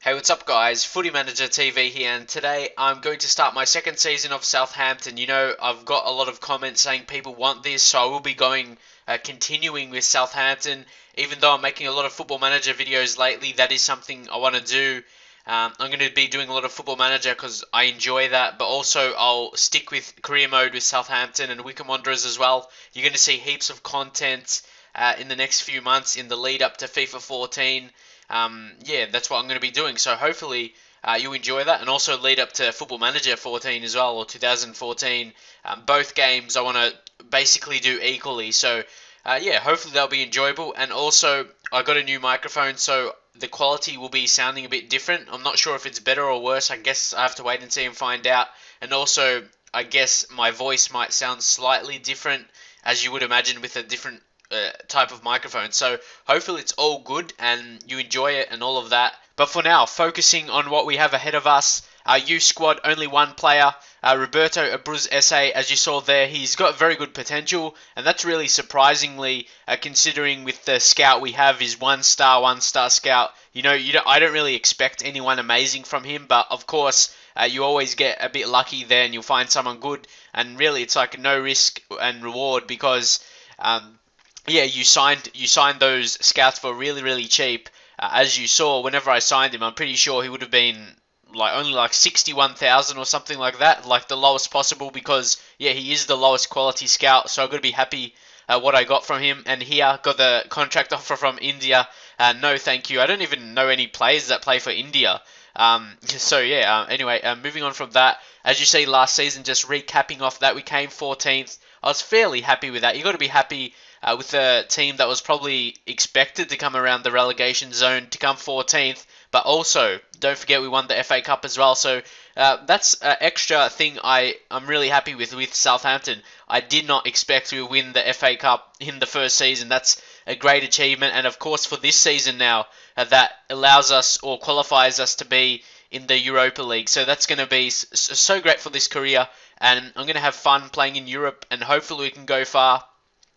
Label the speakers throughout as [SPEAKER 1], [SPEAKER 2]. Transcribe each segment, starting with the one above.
[SPEAKER 1] Hey, what's up guys? Footy Manager TV here, and today I'm going to start my second season of Southampton. You know, I've got a lot of comments saying people want this, so I will be continuing with Southampton. Even though I'm making a lot of Football Manager videos lately, that is something I want to do. I'm going to be doing a lot of Football Manager because I enjoy that, but also I'll stick with career mode with Southampton and Wycombe Wanderers as well. You're going to see heaps of content in the next few months in the lead up to FIFA 14. Yeah, that's what I'm going to be doing. So hopefully you enjoy that, and also lead up to Football Manager 14 as well, or 2014. Both games I want to basically do equally. So yeah, hopefully they'll be enjoyable. And also I got a new microphone, so the quality will be sounding a bit different. I'm not sure if it's better or worse. I guess I have to wait and see and find out. And also, I guess my voice might sound slightly different, as you would imagine with a different type of microphone. So hopefully it's all good and you enjoy it and all of that. But for now, focusing on what we have ahead of us. Our youth squad, only one player, Roberto Abruz SA. As you saw there, he's got very good potential, and that's really surprisingly, considering with the scout we have is one star scout. You know, I don't really expect anyone amazing from him, but of course, you always get a bit lucky there, and you'll find someone good. And really, it's like no risk and reward because yeah, you signed those scouts for really cheap. As you saw, whenever I signed him, I'm pretty sure he would have been like only like 61,000 or something like that, like the lowest possible, because yeah, he is the lowest quality scout. So I'm gonna be happy what I got from him. And here got the contract offer from India. No, thank you. I don't even know any players that play for India. So yeah. Anyway, moving on from that. As you see, last season, just recapping off that, we came 14th. I was fairly happy with that. You got to be happy with a team that was probably expected to come around the relegation zone to come 14th. But also, don't forget we won the FA Cup as well. So that's an extra thing I'm really happy with Southampton. I did not expect to win the FA Cup in the first season. That's a great achievement. And of course, for this season now, that allows us or qualifies us to be in the Europa League. So that's going to be so great for this career. And I'm going to have fun playing in Europe, and hopefully we can go far.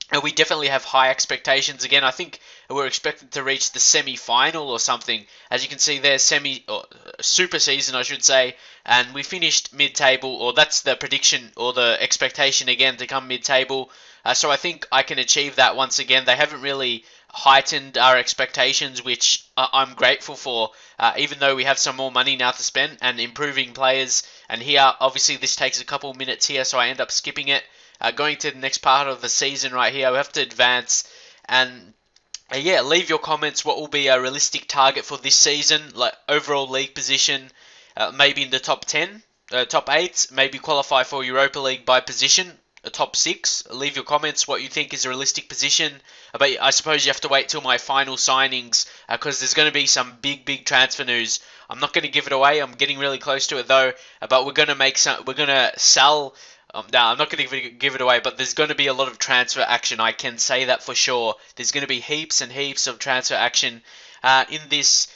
[SPEAKER 1] And we definitely have high expectations. Again, I think we're expected to reach the semi-final or something. As you can see there, super season, I should say. And we finished mid-table, or that's the prediction or the expectation again, to come mid-table. So I think I can achieve that once again. They haven't really heightened our expectations, which I'm grateful for, even though we have some more money now to spend and improving players. And here, obviously, this takes a couple minutes here, so I end up skipping it. Going to the next part of the season right here, we have to advance. And yeah, leave your comments. What will be a realistic target for this season? Like overall league position, maybe in the top 10, top 8, maybe qualify for Europa League by position, a top 6. Leave your comments what you think is a realistic position. But I suppose you have to wait till my final signings, because there's going to be some big transfer news. I'm not going to give it away. I'm getting really close to it though. But we're going to make some. We're going to sell. No, I'm not going to give it away, but there's going to be a lot of transfer action. I can say that for sure. There's going to be heaps and heaps of transfer action in this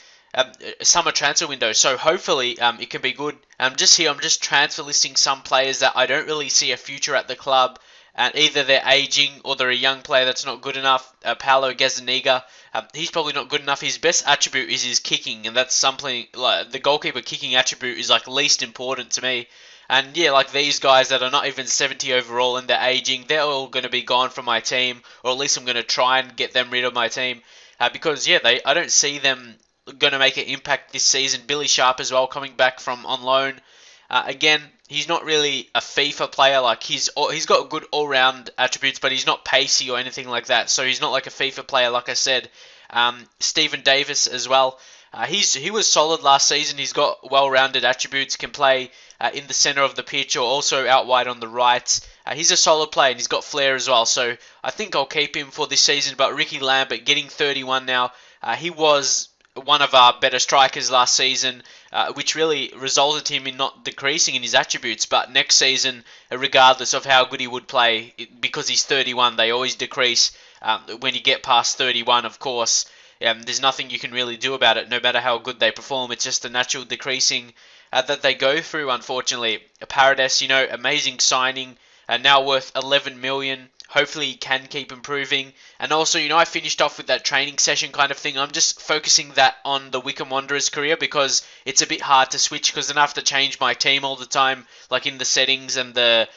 [SPEAKER 1] summer transfer window. So hopefully it can be good. Just here, I'm just transfer listing some players that I don't really see a future at the club. And either they're aging or they're a young player that's not good enough. Paolo Gazzaniga, he's probably not good enough. His best attribute is his kicking, and that's something like the goalkeeper kicking attribute is like least important to me. And yeah, like these guys that are not even 70 overall and they're aging, they're all going to be gone from my team, or at least I'm going to try and get them rid of my team, because yeah, I don't see them going to make an impact this season. Billy Sharp as well, coming back from on loan. Again, he's not really a FIFA player. Like he's got good all-round attributes, but he's not pacey or anything like that. So he's not like a FIFA player, like I said. Stephen Davis as well. He was solid last season. He's got well-rounded attributes. Can play in the center of the pitch or also out wide on the right. He's a solid player and he's got flair as well. So I think I'll keep him for this season. But Ricky Lambert getting 31 now. He was one of our better strikers last season, which really resulted him in not decreasing in his attributes. But next season, regardless of how good he would play, because he's 31, they always decrease when you get past 31, of course. There's nothing you can really do about it, no matter how good they perform. It's just the natural decreasing that they go through, unfortunately. Paradise, amazing signing, now worth 11 million. hopefully he can keep improving. And also, I finished off with that training session kind of thing. I'm just focusing that on the Wycombe Wanderers career because it's a bit hard to switch because then I have to change my team all the time, like in the settings and the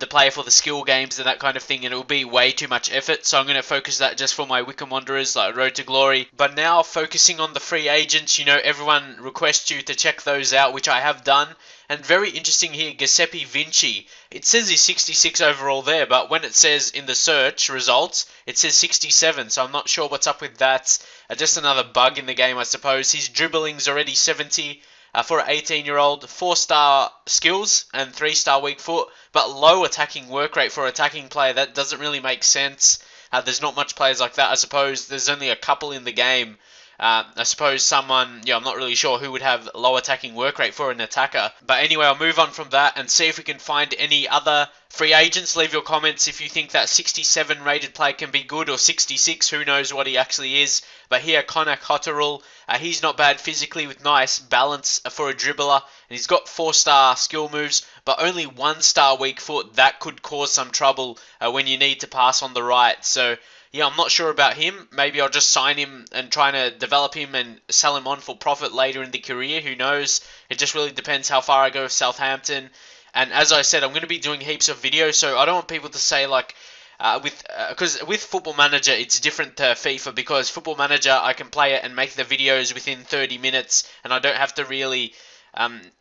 [SPEAKER 1] player for the skill games and that kind of thing, and it will be way too much effort. So I'm going to focus that just for my Wycombe Wanderers, like Road to Glory. But now focusing on the free agents, everyone requests you to check those out, which I have done. And very interesting here, Giuseppe Vinci. It says he's 66 overall there, but when it says in the search results, it says 67. So I'm not sure what's up with that. Just another bug in the game, I suppose. His dribbling's already 70. For an 18-year-old, 4-star skills and 3-star weak foot, but low attacking work rate for an attacking player. That doesn't really make sense. There's not much players like that. I suppose there's only a couple in the game. I suppose someone, I'm not really sure who would have low attacking work rate for an attacker. But anyway, I'll move on from that and see if we can find any other free agents. Leave your comments if you think that 67 rated player can be good, or 66, who knows what he actually is. But here, Connor Cotterill, he's not bad physically with nice balance for a dribbler. And he's got 4-star skill moves, but only 1-star weak foot. That could cause some trouble when you need to pass on the right. So yeah, I'm not sure about him. Maybe I'll just sign him and try to develop him and sell him on for profit later in the career. Who knows? It just really depends how far I go with Southampton. And as I said, I'm going to be doing heaps of videos, so I don't want people to say like, because with Football Manager it's different to FIFA, because Football Manager I can play it and make the videos within 30 minutes, and I don't have to really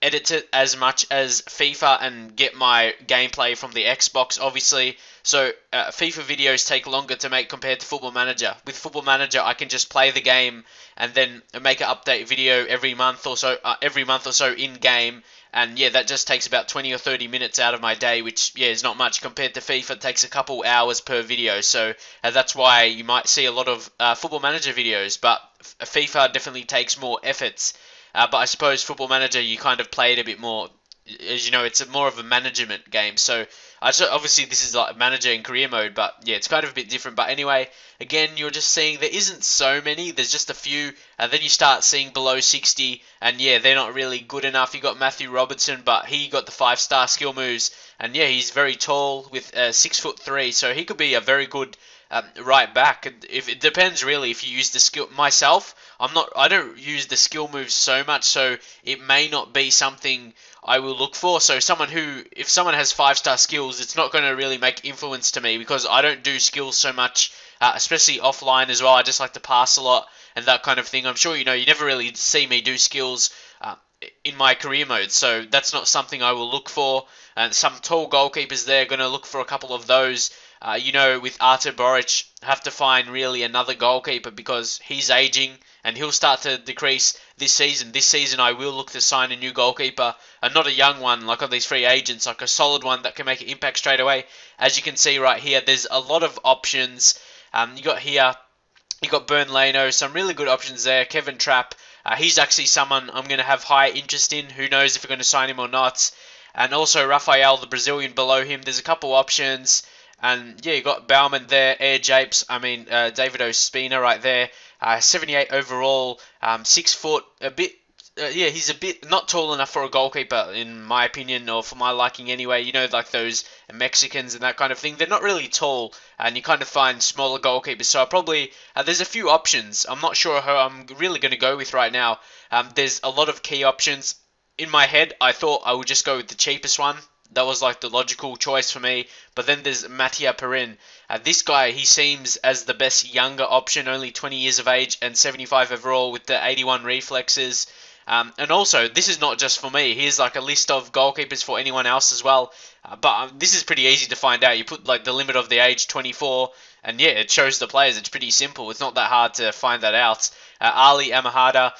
[SPEAKER 1] edit it as much as FIFA and get my gameplay from the Xbox, obviously. So FIFA videos take longer to make compared to Football Manager. With Football Manager, I can just play the game and then make an update video every month or so in game. And yeah, that just takes about 20 or 30 minutes out of my day, which yeah is not much compared to FIFA. It takes a couple hours per video, so that's why you might see a lot of Football Manager videos. But FIFA definitely takes more efforts. But I suppose Football Manager, you kind of play it a bit more. As you know, it's more of a management game. So obviously this is like manager in career mode, but yeah, it's kind of a bit different. But anyway, again, you're just seeing there isn't so many. There's just a few, and then you start seeing below 60, and yeah, they're not really good enough. You got Matthew Robertson, but he got the 5-star skill moves, and yeah, he's very tall with 6'3", so he could be a very good right back. If it depends really if you use the skill. Myself, I don't use the skill moves so much, so it may not be something I will look for. So if someone has 5-star skills, it's not going to really make influence to me because I don't do skills so much, especially offline as well. I just like to pass a lot and that kind of thing. I'm sure you never really see me do skills in my career mode, so that's not something I will look for. And some tall goalkeepers there, going to look for a couple of those. With Artur Boric, have to find really another goalkeeper because he's aging and he'll start to decrease this season. This season I will look to sign a new goalkeeper, and not a young one like on these free agents, like a solid one that can make an impact straight away. As you can see right here, there's a lot of options. You got Bern Leno, some really good options there. Kevin Trapp, he's actually someone I'm going to have high interest in. Who knows if we're going to sign him or not. And also Rafael, the Brazilian, below him. There's a couple options. And yeah, you got Bauman there, Air Japes, David Ospina right there, 78 overall, 6 foot, he's a bit not tall enough for a goalkeeper in my opinion, or for my liking anyway. Like those Mexicans and that kind of thing, they're not really tall, and you kind of find smaller goalkeepers. So there's a few options. I'm not sure who I'm really going to go with right now. There's a lot of key options. In my head, I thought I would just go with the cheapest one. That was like the logical choice for me. But then there's Mattia Perin. This guy, he seems as the best younger option, only 20 years of age and 75 overall with the 81 reflexes. And also, this is not just for me. Here's like a list of goalkeepers for anyone else as well. But this is pretty easy to find out. You put like the limit of the age 24, and yeah, it shows the players. It's pretty simple. It's not that hard to find that out. Ali Amahada,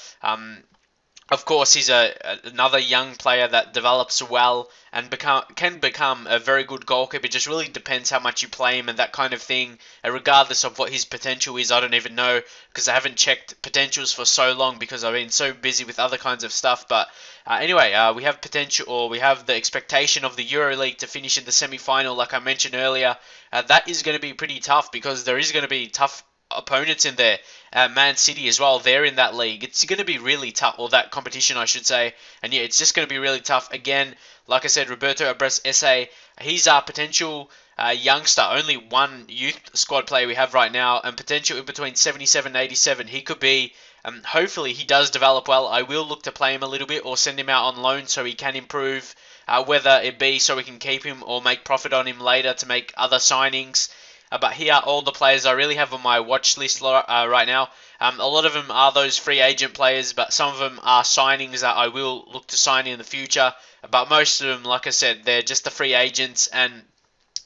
[SPEAKER 1] of course, he's another young player that develops well and can become a very good goalkeeper. It just really depends how much you play him and that kind of thing. Regardless of what his potential is, I don't even know because I haven't checked potentials for so long because I've been so busy with other kinds of stuff. But anyway, we have potential, or we have the expectation of the EuroLeague to finish in the semi-final, like I mentioned earlier. That is going to be pretty tough because there is going to be tough opponents in there. Man City as well, they're in that league. It's going to be really tough, or that competition I should say, and yeah, it's just going to be really tough. Again, like I said, Roberto Abres Esse, he's our potential youngster, only one youth squad player we have right now, and potential in between 77 and 87. He could be, hopefully he does develop well. I will look to play him a little bit or send him out on loan so he can improve, whether it be so we can keep him or make profit on him later to make other signings. But here are all the players I really have on my watch list right now. A lot of them are those free agent players, but some of them are signings that I will look to sign in the future. But most of them, like I said, they're just the free agents, and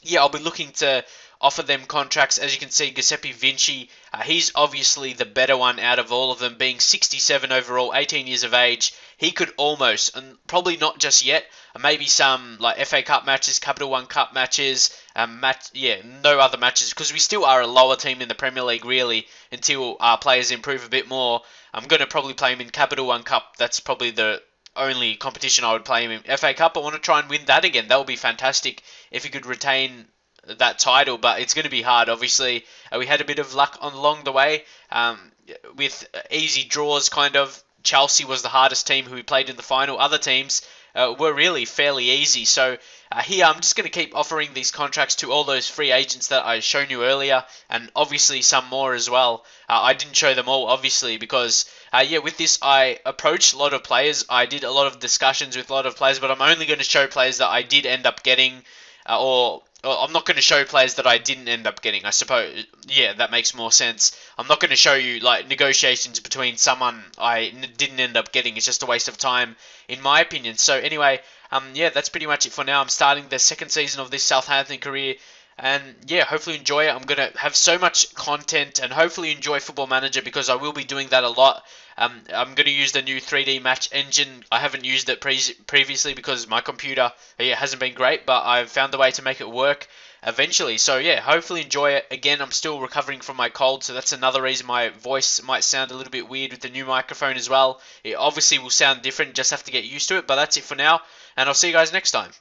[SPEAKER 1] yeah, I'll be looking to offer them contracts. As you can see, Giuseppe Vinci, he's obviously the better one out of all of them, being 67 overall, 18 years of age. He could almost, and probably not just yet, maybe some like FA Cup matches, Capital One Cup matches, no other matches, because we still are a lower team in the Premier League, really, until our players improve a bit more. I'm going to probably play him in Capital One Cup. That's probably the only competition I would play him in. FA Cup, I want to try and win that again. That would be fantastic if he could retain that title, but it's going to be hard, obviously. We had a bit of luck along the way with easy draws, kind of. Chelsea was the hardest team who we played in the final. Other teams were really fairly easy. So here I'm just going to keep offering these contracts to all those free agents that I shown you earlier, and obviously some more as well. I didn't show them all, obviously, because with this I approached a lot of players. I did a lot of discussions with a lot of players, but I'm only going to show players that I did end up getting, or I'm not going to show players that I didn't end up getting, I suppose. Yeah, that makes more sense. I'm not going to show you like negotiations between someone I didn't end up getting. It's just a waste of time, in my opinion. So anyway, that's pretty much it for now. I'm starting the second season of this Southampton career. And yeah, hopefully enjoy it. I'm going to have so much content and hopefully enjoy Football Manager, because I will be doing that a lot. I'm going to use the new 3D match engine. I haven't used it previously because my computer hasn't been great, but I've found a way to make it work eventually. So yeah, hopefully enjoy it. Again, I'm still recovering from my cold, so that's another reason my voice might sound a little bit weird with the new microphone as well. It obviously will sound different, just have to get used to it, but that's it for now, and I'll see you guys next time.